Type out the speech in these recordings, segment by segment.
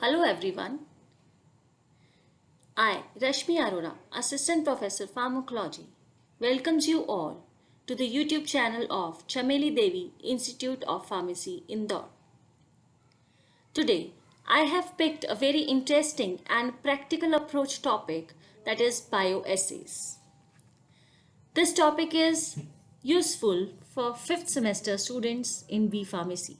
Hello everyone. I, Rashmi Arora, Assistant Professor Pharmacology, welcomes you all to the YouTube channel of Chameli Devi Institute of Pharmacy, Indore. Today, I have picked a very interesting and practical approach topic, that is bioassays. This topic is useful for 5th semester students in B Pharmacy.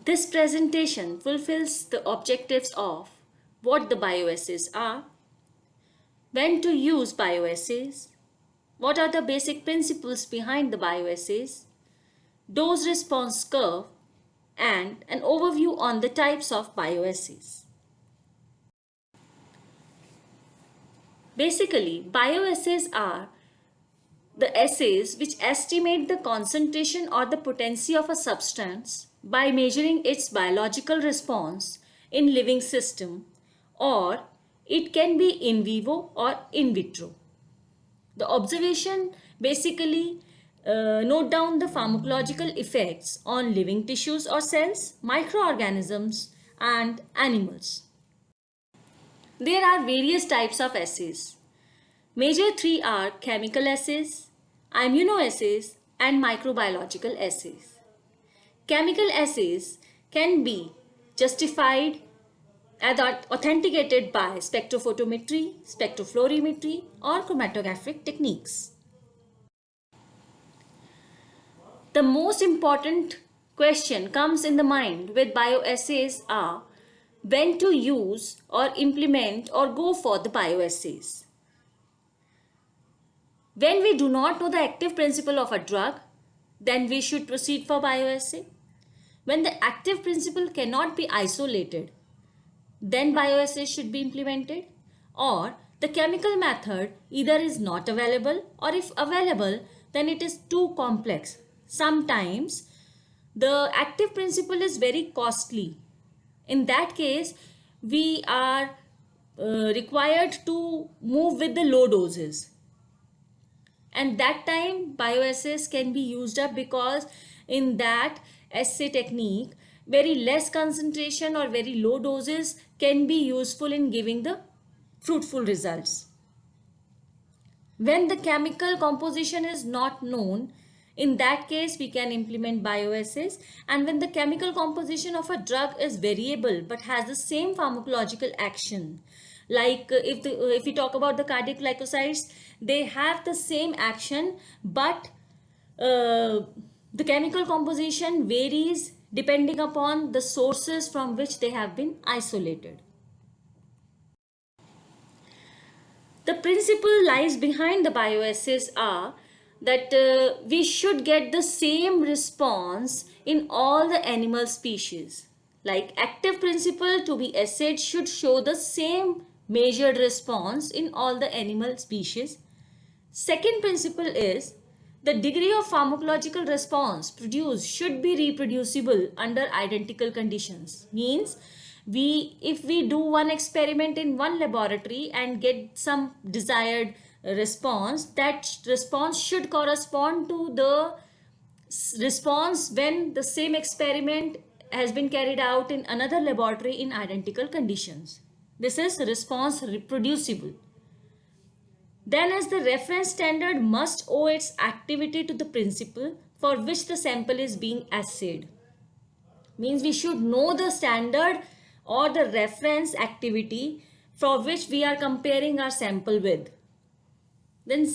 This presentation fulfills the objectives of what the bioassays are, when to use bioassays, what are the basic principles behind the bioassays, dose response curve, and an overview on the types of bioassays. Basically, bioassays are the assays which estimate the concentration or the potency of a substance by measuring its biological response in living system, or it can be in vivo or in vitro. The observation basically note down the pharmacological effects on living tissues or cells, microorganisms and animals. There are various types of assays. Major three are chemical assays, immunoassays and microbiological assays. Chemical assays can be justified and authenticated by spectrophotometry, spectrofluorimetry or chromatographic techniques. The most important question comes in the mind with bioassays are when to use or implement or go for the bioassays. When we do not know the active principle of a drug, then we should proceed for bioassay. When the active principle cannot be isolated, then bioassay should be implemented, or the chemical method either is not available, or if available, then it is too complex. Sometimes the active principle is very costly. In that case, we are required to move with the low doses. And that time bioassays can be used up, because in that assay technique, very less concentration or very low doses can be useful in giving the fruitful results. When the chemical composition is not known, in that case we can implement bioassays. And when the chemical composition of a drug is variable but has the same pharmacological action, like if we talk about the cardiac glycosides, they have the same action, but the chemical composition varies depending upon the sources from which they have been isolated. The principle lies behind the bioassays are that we should get the same response in all the animal species. Like active principle to be assayed should show the same measured response in all the animal species. Second principle is the degree of pharmacological response produced should be reproducible under identical conditions. Means if we do one experiment in one laboratory and get some desired response, that response should correspond to the response when the same experiment has been carried out in another laboratory in identical conditions. This is response reproducible. Then, as the reference standard must owe its activity to the principle for which the sample is being assayed. Means we should know the standard or the reference activity for which we are comparing our sample with. Then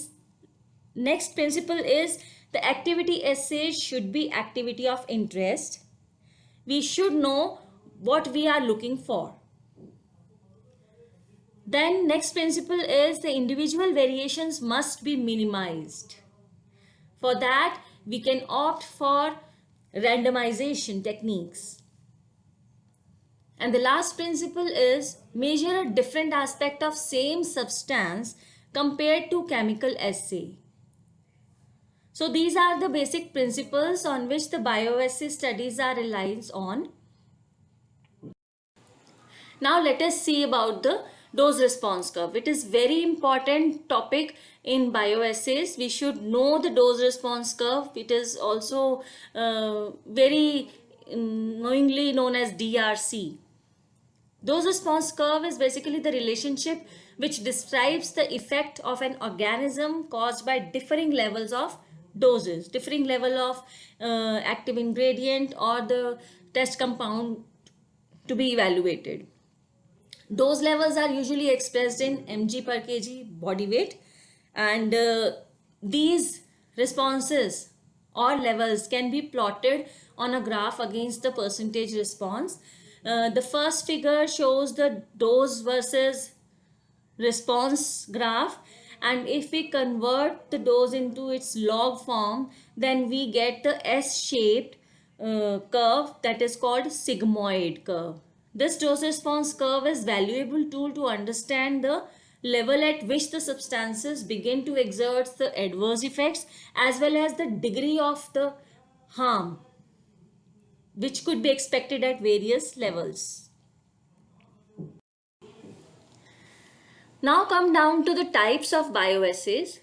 next principle is the activity assay should be activity of interest. We should know what we are looking for. Then next principle is the individual variations must be minimized. For that, we can opt for randomization techniques. And the last principle is measure a different aspect of same substance compared to chemical assay. So these are the basic principles on which the bioassay studies are relies on. Now let us see about the dose response curve. It is very important topic in bioassays. We should know the dose response curve. It is also very knowingly known as DRC. Dose response curve is basically the relationship which describes the effect of an organism caused by differing levels of doses, differing level of active ingredient or the test compound to be evaluated. Dose levels are usually expressed in mg per kg body weight, and these responses or levels can be plotted on a graph against the percentage response. The first figure shows the dose versus response graph, and if we convert the dose into its log form, then we get the S-shaped curve that is called sigmoid curve. This dose response curve is valuable tool to understand the level at which the substances begin to exert the adverse effects as well as the degree of the harm which could be expected at various levels. Now come down to the types of bioassays.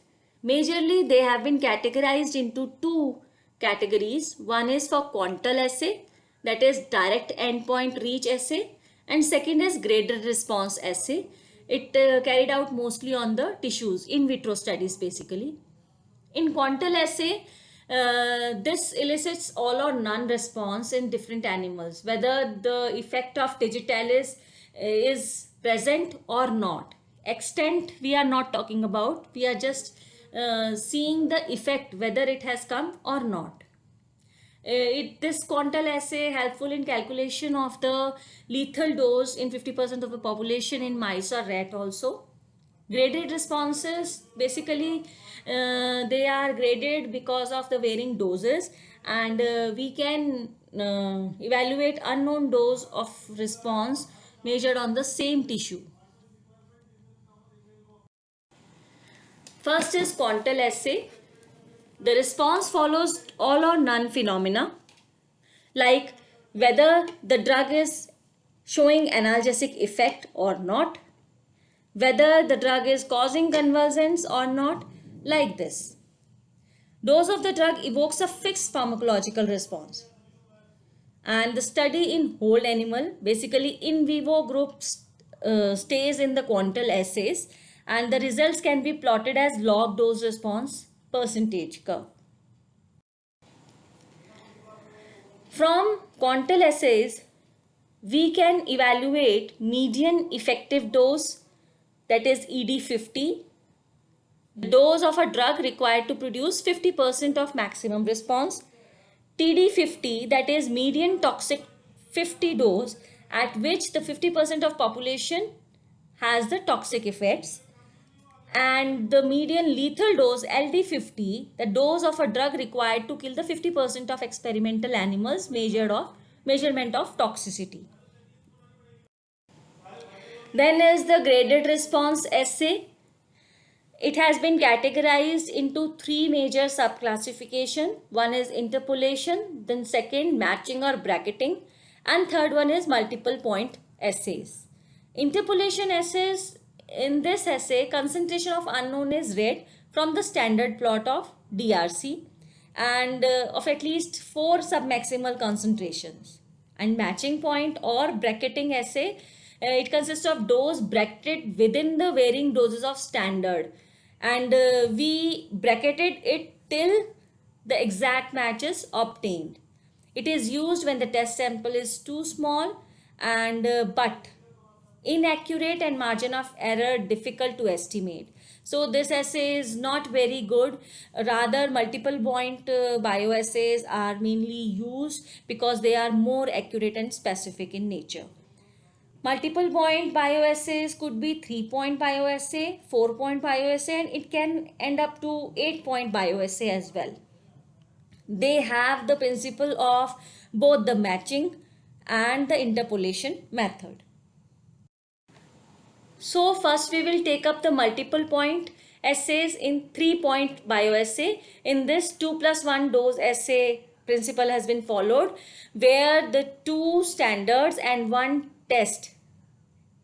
Majorly they have been categorized into two categories. One is for Quantal assay, that is direct endpoint reach assay, and second is graded response assay. It carried out mostly on the tissues, in vitro studies basically. In Quantal assay, this elicits all or none response in different animals, whether the effect of digitalis is present or not. Extent we are not talking about, we are just seeing the effect, whether it has come or not. This Quantal assay helpful in calculation of the lethal dose in 50% of the population in mice or rat also. Graded responses, basically they are graded because of the varying doses, and we can evaluate unknown dose of response measured on the same tissue. First is Quantal assay. The response follows all or none phenomena, like whether the drug is showing analgesic effect or not, whether the drug is causing convulsions or not, like this. Dose of the drug evokes a fixed pharmacological response. And the study in whole animal, basically in vivo groups, stays in the Quantal assays, and the results can be plotted as log dose response percentage curve. From Quantal assays, we can evaluate median effective dose, that is ED50, the dose of a drug required to produce 50% of maximum response, TD50, that is median toxic 50 dose at which the 50% of population has the toxic effects, and the median lethal dose LD50, the dose of a drug required to kill the 50% of experimental animals measurement of toxicity. Then is the graded response assay. It has been categorized into three major subclassification. One is interpolation, then second matching or bracketing, and third one is multiple point assays. Interpolation assays, in this assay concentration of unknown is read from the standard plot of DRC and of at least 4 submaximal concentrations. And matching point or bracketing assay, it consists of dose bracketed within the varying doses of standard, and we bracketed it till the exact match is obtained. It is used when the test sample is too small and but inaccurate and margin of error difficult to estimate. So this assay is not very good. Rather, multiple point bioassays are mainly used because they are more accurate and specific in nature. Multiple point bioassays could be 3-point bioassay, 4-point bioassay, and it can end up to 8-point bioassay as well. They have the principle of both the matching and the interpolation method. So first we will take up the multiple point assays in 3-point bioassay. In this 2+1 dose assay principle has been followed, where the 2 standards and 1 test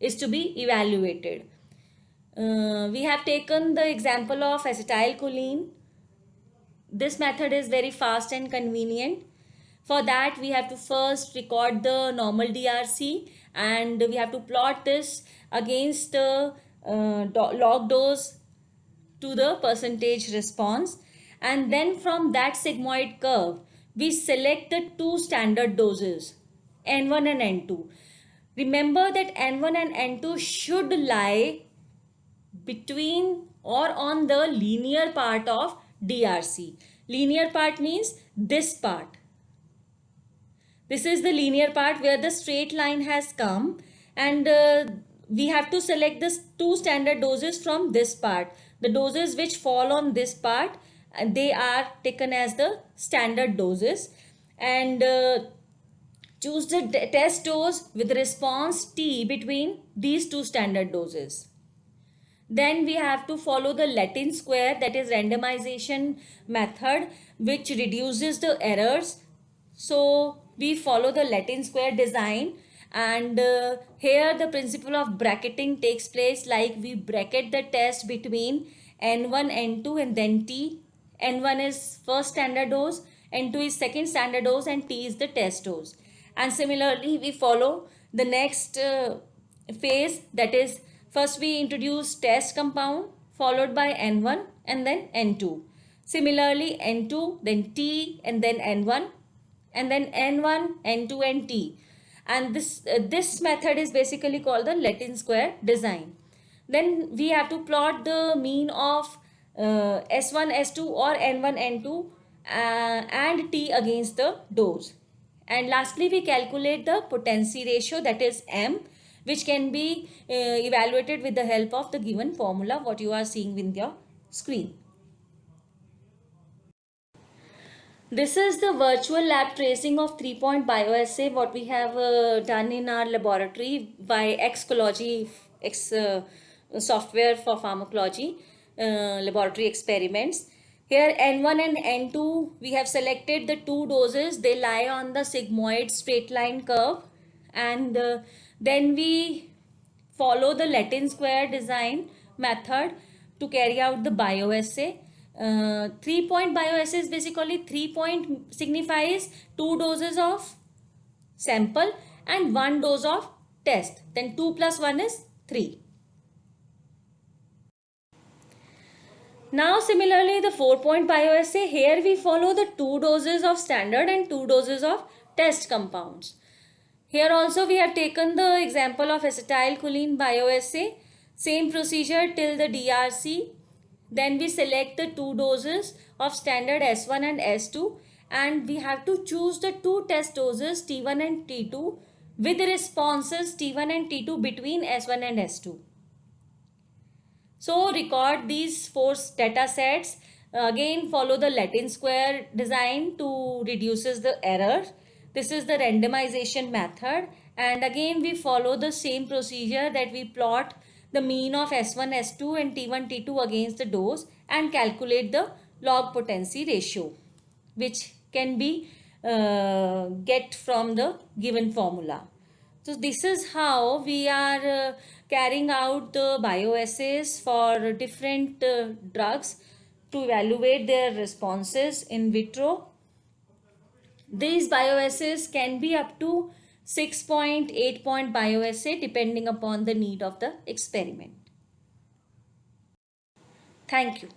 is to be evaluated. We have taken the example of acetylcholine. This method is very fast and convenient. For that, we have to first record the normal DRC, and we have to plot this against the log dose to the percentage response. And then from that sigmoid curve, we select the two standard doses, N1 and N2. Remember that N1 and N2 should lie between or on the linear part of DRC. Linear part means this part. This is the linear part where the straight line has come, and we have to select the two standard doses from this part. The doses which fall on this part, they are taken as the standard doses, and choose the test dose with response T between these two standard doses. Then we have to follow the Latin square, that is randomization method, which reduces the errors. So we follow the Latin square design, and here the principle of bracketing takes place, like we bracket the test between N1, N2 and then T. N1 is first standard dose, N2 is second standard dose, and T is the test dose. And similarly we follow the next phase, that is first we introduce test compound followed by N1 and then N2. Similarly N2, then T, and then N1, and then N1, N2 and T. And this method is basically called the Latin square design. Then we have to plot the mean of S1, S2 or N1, N2 and T against the dose. And lastly, we calculate the potency ratio, that is M, which can be evaluated with the help of the given formula, what you are seeing with your screen. This is the virtual lab tracing of 3-point bioassay, what we have done in our laboratory by Xcology, software for pharmacology, laboratory experiments. Here N1 and N2, we have selected the two doses. They lie on the sigmoid straight line curve, and then we follow the Latin square design method to carry out the bioassay. 3-point bioassay is basically 3-point signifies 2 doses of sample and 1 dose of test. Then 2 plus 1 is 3. Now similarly the 4-point bioassay, here we follow the 2 doses of standard and 2 doses of test compounds. Here also we have taken the example of acetylcholine bioassay. Same procedure till the DRC. Then we select the 2 doses of standard S1 and S2, and we have to choose the 2 test doses T1 and T2 with responses T1 and T2 between S1 and S2. So record these 4 data sets. Again follow the Latin square design to reduces the error. This is the randomization method, and again we follow the same procedure, that we plot the mean of S1, S2 and T1, T2 against the dose and calculate the log potency ratio, which can be get from the given formula. So this is how we are carrying out the bioassays for different drugs to evaluate their responses in vitro. These bioassays can be up to 6-point, 8-point bioassay depending upon the need of the experiment. Thank you.